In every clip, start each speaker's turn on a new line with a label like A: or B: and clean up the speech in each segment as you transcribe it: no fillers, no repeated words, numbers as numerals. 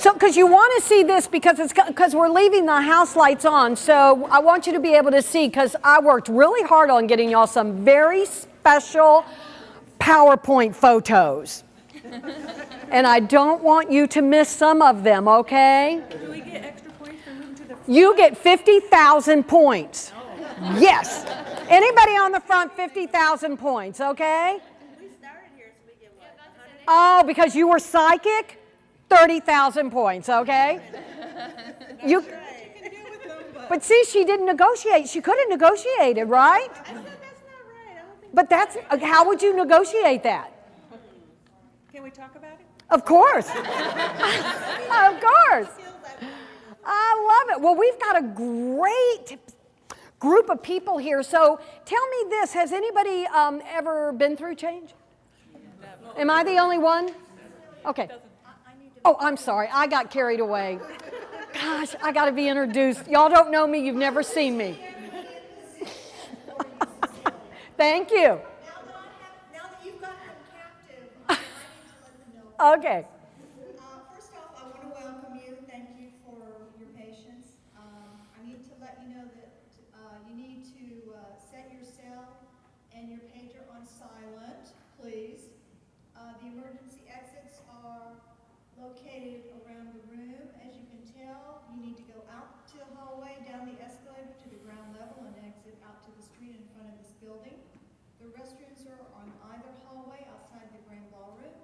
A: So, because you want to see this because we're leaving the house lights on, so I want you to be able to see because I worked really hard on getting y'all some very special PowerPoint photos. And I don't want you to miss some of them, okay?
B: Do we get extra points for moving to the front?
A: You get 50,000 points. Oh. Yes. Anybody on the front, 50,000 points, okay?
B: We started here, so we get what?
A: Oh, because you were psychic? 30,000 points, okay? You, but see, she didn't negotiate. She could have negotiated, right?
B: I said that's not right. I don't think.
A: But that's, how would you negotiate that?
B: Can we talk about it?
A: Of course. Of course. I love it. Well, we've got a great group of people here. So tell me this, has anybody ever been through change? Am I the only one? Okay. Oh, I'm sorry. I got carried away. Gosh, I got to be introduced. Y'all don't know me. You've never seen me. Thank you.
C: Now that you've got them captive, I need to let them know.
A: Okay.
C: First off, I want to welcome you. Thank you for your patience. I need to let you know that you need to set your cell and your pager on silent, please. The emergency exits are located around the room. As you can tell, you need to go out to the hallway, down the escalator to the ground level, and exit out to the street in front of this building. The restrooms are on either hallway outside the grand ballroom,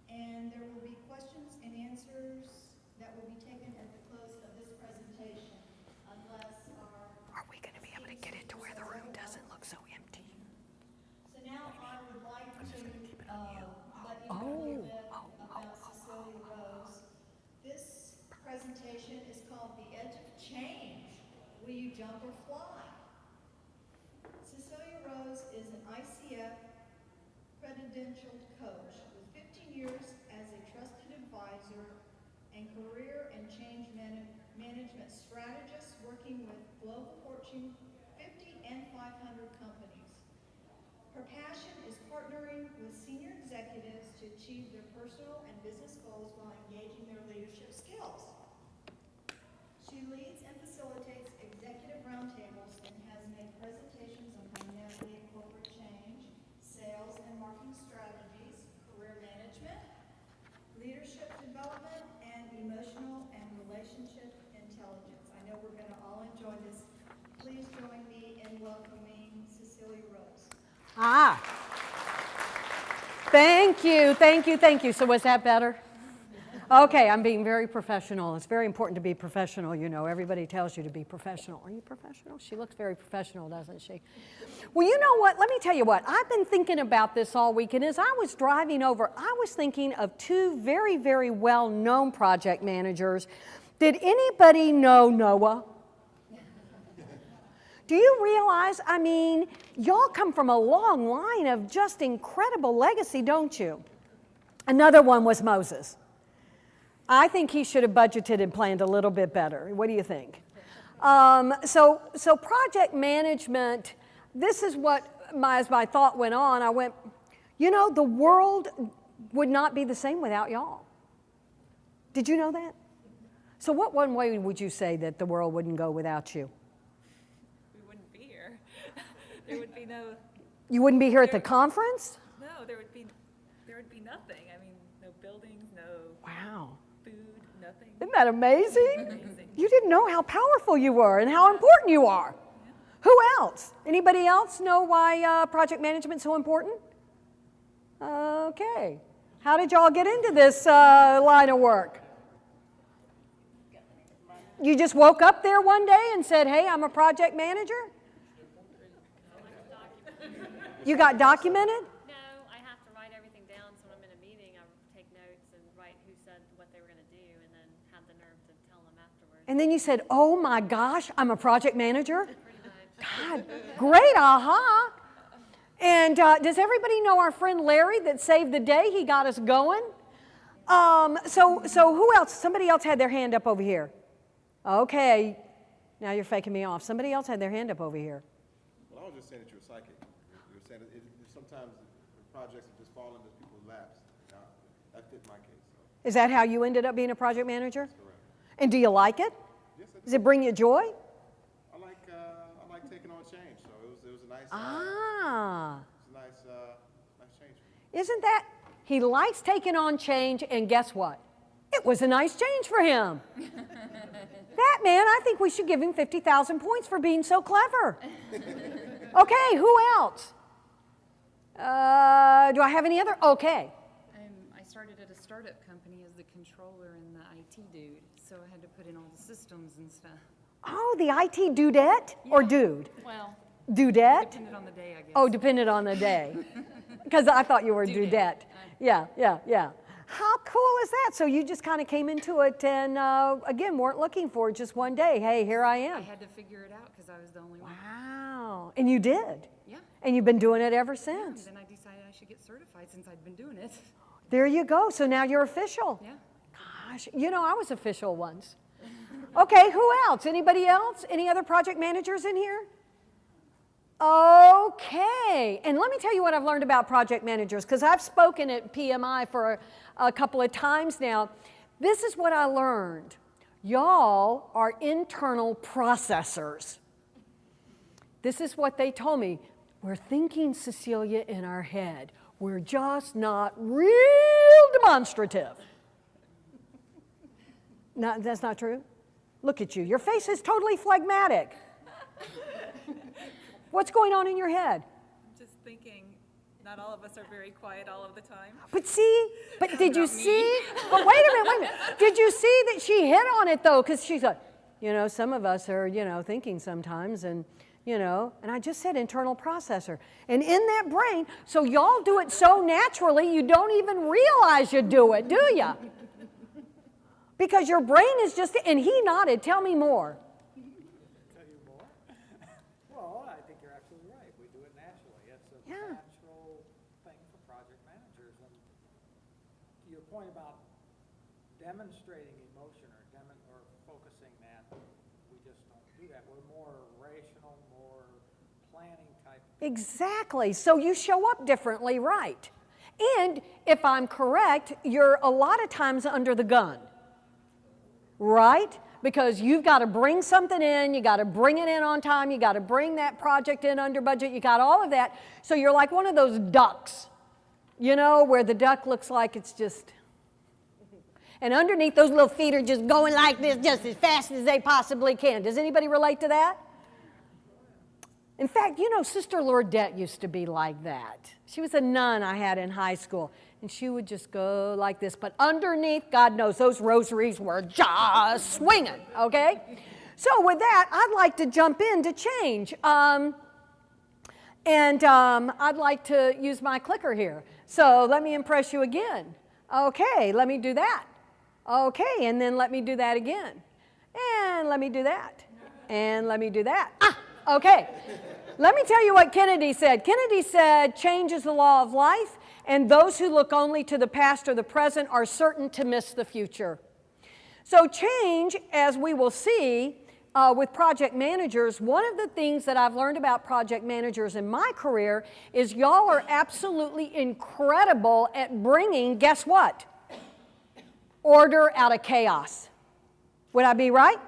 C: and there will be questions and answers that will be taken at the close of this presentation, unless
A: Are we going to be able to get it to where the room doesn't look so empty?
C: So now I would like to let you know a little bit about Cecilia Rose. This presentation is called The Edge of Change. Will you jump or fly? Cecilia Rose is an ICF credentialed coach with 15 years as a trusted advisor and career and change management strategist working with global Fortune 50 and 500 companies. Her passion is partnering with senior executives to achieve their personal and business goals while engaging their leadership skills. She leads and facilitates executive roundtables and has made presentations on how to navigate corporate change, sales and marketing strategies, career management, leadership development, and emotional and relationship intelligence. I know we're going to all enjoy this. Please join me in welcoming Cecilia Rose.
A: Ah. Thank you, thank you, thank you. So was that better? Okay, I'm being very professional. It's very important to be professional, you know. Everybody tells you to be professional. Are you professional? She looks very professional, doesn't she? Well, you know what? Let me tell you what. I've been thinking about this all week, and as I was driving over, I was thinking of two very, very well-known project managers. Did anybody know Noah? Do you realize, I mean, y'all come from a long line of just incredible legacy, don't you? Another one was Moses. I think he should have budgeted and planned a little bit better. What do you think? So project management, this is what, as my thought went on, I went, you know, the world would not be the same without y'all. Did you know that? So what one way would you say that the world wouldn't go without you?
B: There would be no.
A: You wouldn't be here at the conference?
B: No, there would be nothing. I mean, no buildings, no.
A: Wow.
B: Food, nothing.
A: Isn't that amazing?
B: Amazing.
A: You didn't know how powerful you were and how important you are.
B: Yeah.
A: Who else? Anybody else know why project management's so important? Okay. How did y'all get into this line of work? You just woke up there one day and said, hey, I'm a project manager? You got documented?
D: No, I have to write everything down, so when I'm in a meeting, I take notes and write who said what they were going to do, and then have the nerve to tell them afterwards.
A: And then you said, oh my gosh, I'm a project manager?
D: Pretty much.
A: God, great aha. And does everybody know our friend Larry that saved the day? He got us going. So who else? Somebody else had their hand up over here. Okay, now you're faking me off. Somebody else had their hand up over here.
E: Well, I was just saying that you're psychic. You were saying that sometimes the projects just fall into people's laps. That fit my case. So.
A: Is that how you ended up being a project manager?
E: Correct.
A: And do you like it?
E: Yes, I
A: Does
E: do.
A: it bring you joy?
E: I like taking on change, so it was a nice,
A: Ah,
E: it's a nice change for me.
A: isn't that? He likes taking on change, and guess what? It was a nice change for him. That man, I think we should give him 50,000 points for being so clever. Okay, who else? Do I have any other? Okay.
F: I started at a startup company as the controller and the IT dude, so I had to put in all the systems and stuff.
A: Oh, the IT dudette or dude?
F: Well,
A: Dudette?
F: depended on the day, I guess.
A: Oh, depended on the day. Because I thought you were
F: Dudette.
A: dudette. Yeah. How cool is that? So you just kind of came into it and, again, weren't looking for it just one day. Hey, here I
F: I
A: am.
F: had to figure it out because I was the only one.
A: Wow. And you did.
F: Yeah.
A: And you've been doing it ever
F: And
A: since.
F: then I decided I should get certified since I'd been doing it.
A: There you go. So now you're official.
F: Yeah.
A: Gosh, you know, I was official once. Okay, who else? Anybody else? Any other project managers in here? Okay, and let me tell you what I've learned about project managers, because I've spoken at PMI for a couple of times now. This is what I learned. Y'all are internal processors. This is what they told me. We're thinking, Cecilia, in our head. We're just not real demonstrative. No, that's not true? Look at you. Your face is totally phlegmatic. What's going on in your head?
B: Just thinking, not all of us are very quiet all of the time.
A: But see, did you see? But wait a minute. Did you see that she hit on it though? Because she's like, you know, some of us are, you know, thinking sometimes and, you know, and I just said internal processor. And in that brain, so y'all do it so naturally, you don't even realize you do it, do you? Because your brain is just, and he nodded, tell me more.
G: Tell you more? Well, I think you're absolutely right. We do it naturally. It's a
A: Yeah.
G: natural thing for project managers. And to your point about demonstrating emotion or focusing that, we just don't do that. We're more rational, more planning type.
A: Exactly. So you show up differently, right? And if I'm correct, you're a lot of times under the gun. Right? Because you've got to bring something in, you got to bring it in on time, you got to bring that project in under budget, you got all of that. So you're like one of those ducks, you know, where the duck looks like it's just, and underneath those little feet are just going like this just as fast as they possibly can. Does anybody relate to that? In fact, you know, Sister Lordette used to be like that. She was a nun I had in high school. And she would just go like this. But underneath, God knows, those rosaries were just swinging, okay? So with that, I'd like to jump into change. I'd like to use my clicker here. So let me impress you again. Okay, let me do that. Okay, and then let me do that again. And let me do that. And let me do that. Okay. Let me tell you what Kennedy said. Kennedy said, change is the law of life, and those who look only to the past or the present are certain to miss the future. So change, as we will see with project managers, one of the things that I've learned about project managers in my career is y'all are absolutely incredible at bringing, guess what? Order out of chaos. Would I be right?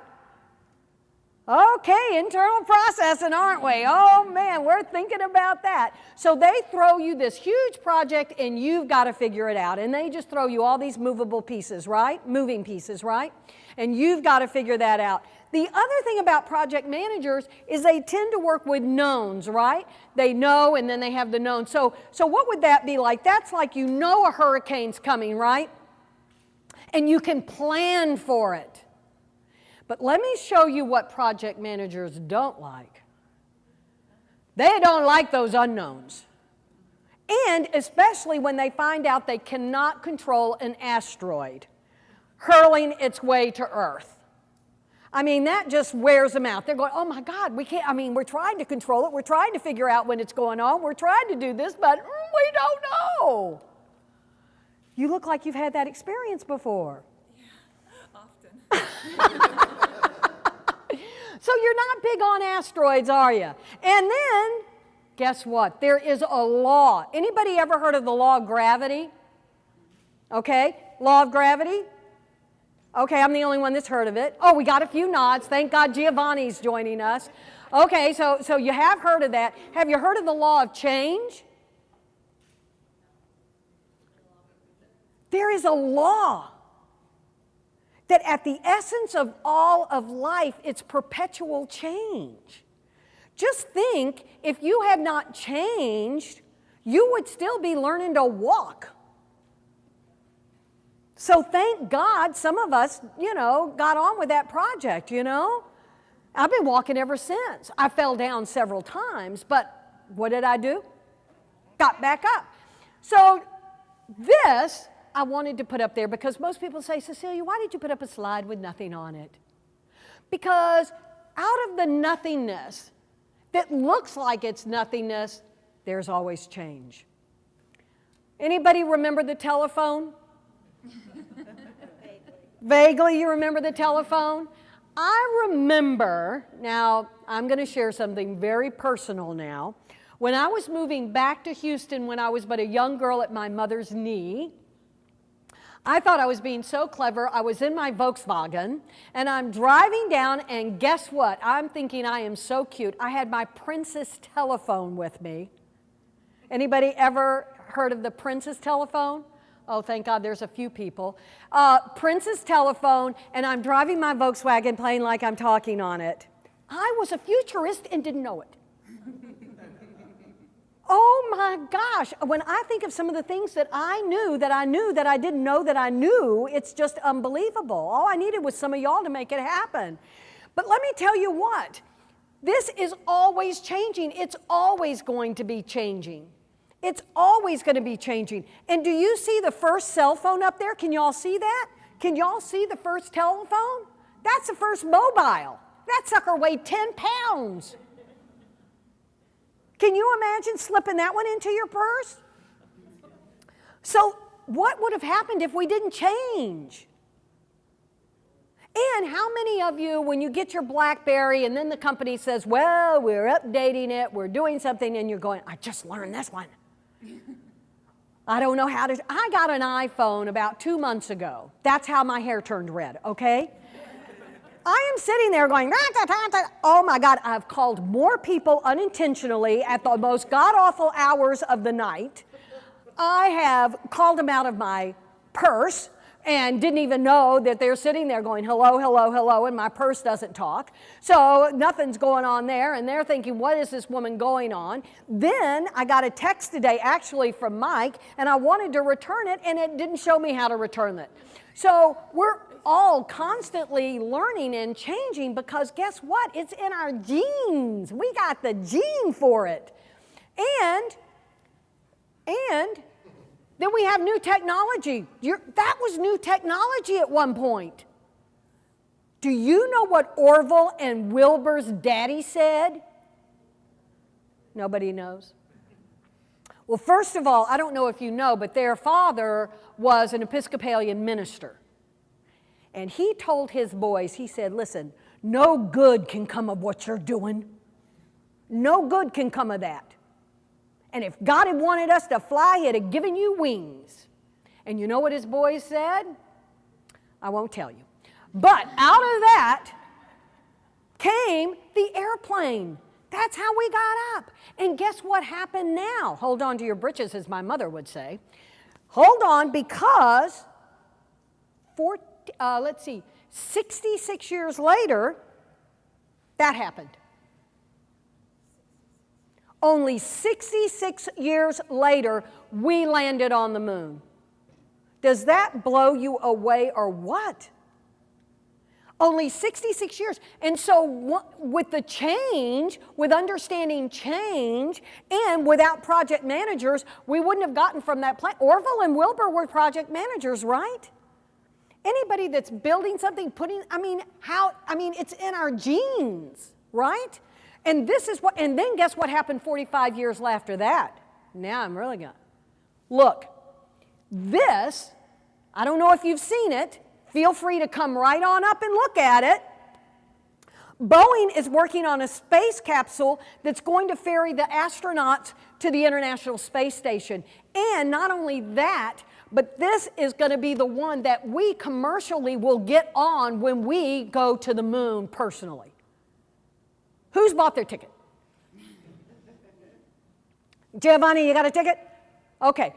A: Okay, internal processing, aren't we? Oh man, we're thinking about that. So they throw you this huge project and you've got to figure it out. And they just throw you all these movable pieces, right? Moving pieces, right? And you've got to figure that out. The other thing about project managers is they tend to work with knowns, right? They know and then they have the known. So what would that be like? That's like you know a hurricane's coming, right? And you can plan for it. But let me show you what project managers don't like. They don't like those unknowns. And especially when they find out they cannot control an asteroid hurling its way to Earth. I mean, that just wears them out. They're going, oh my God, we can't, I mean, we're trying to control it. We're trying to figure out when it's going on. We're trying to do this, but we don't know. You look like you've had that experience before.
B: Often.
A: So you're not big on asteroids, are you? And then, guess what? There is a law. Anybody ever heard of the law of gravity? Okay? Law of gravity? Okay, I'm the only one that's heard of it. Oh, we got a few nods. Thank God Giovanni's joining us. Okay, so you have heard of that. Have you heard of the law of change? There is a law that at the essence of all of life, it's perpetual change. Just think, if you had not changed, you would still be learning to walk. So thank God some of us, got on with that project, I've been walking ever since. I fell down several times, but what did I do? Got back up. So this I wanted to put up there because most people say, Cecilia, why did you put up a slide with nothing on it? Because out of the nothingness that looks like it's nothingness, there's always change. Anybody remember the telephone? Vaguely, you remember the telephone? I remember, now I'm going to share something very personal now. When I was moving back to Houston when I was but a young girl at my mother's knee, I thought I was being so clever. I was in my Volkswagen, and I'm driving down, and guess what? I'm thinking I am so cute. I had my Princess telephone with me. Anybody ever heard of the Princess telephone? Oh, thank God there's a few people. Princess telephone, and I'm driving my Volkswagen playing like I'm talking on it. I was a futurist and didn't know it. Oh my gosh, when I think of some of the things that I knew that I didn't know that I knew, it's just unbelievable. All I needed was some of y'all to make it happen. But let me tell you what, this is always changing. It's always going to be changing. It's always going to be changing. And do you see the first cell phone up there? Can y'all see that? Can y'all see the first telephone? That's the first mobile. That sucker weighed 10 pounds. Can you imagine slipping that one into your purse? So what would have happened if we didn't change? And how many of you, when you get your BlackBerry and then the company says, well, we're updating it, we're doing something, and you're going, I just learned this one. I don't know how to. I got an iPhone about 2 months ago. That's how my hair turned red, okay? I am sitting there going, oh my God, I've called more people unintentionally at the most god-awful hours of the night. I have called them out of my purse and didn't even know that they're sitting there going, hello, hello, hello, and my purse doesn't talk. So nothing's going on there, and they're thinking, what is this woman going on? Then I got a text today, actually from Mike, and I wanted to return it, and it didn't show me how to return it. So we're all constantly learning and changing because guess what? It's in our genes. We got the gene for it. And then we have new technology. That was new technology at one point. Do you know what Orville and Wilbur's daddy said? Nobody knows. Well, first of all, I don't know if you know, but their father was an Episcopalian minister. And he told his boys, he said, listen, no good can come of what you're doing. No good can come of that. And if God had wanted us to fly, he'd have given you wings. And you know what his boys said? I won't tell you. But out of that came the airplane. That's how we got up. And guess what happened now? Hold on to your britches, as my mother would say. Hold on, because 66 years later, that happened. Only 66 years later, we landed on the moon. Does that blow you away or what? Only 66 years. And so with the change, with understanding change, and without project managers, we wouldn't have gotten from that plan. Orville and Wilbur were project managers, right? Anybody that's building something, it's in our genes, right? And then guess what happened 45 years after that? Now I'm really going. Look, this, I don't know if you've seen it. Feel free to come right on up and look at it. Boeing is working on a space capsule that's going to ferry the astronauts to the International Space Station. And not only that, but this is going to be the one that we commercially will get on when we go to the moon personally. Who's bought their ticket? Giovanni, you got a ticket? Okay.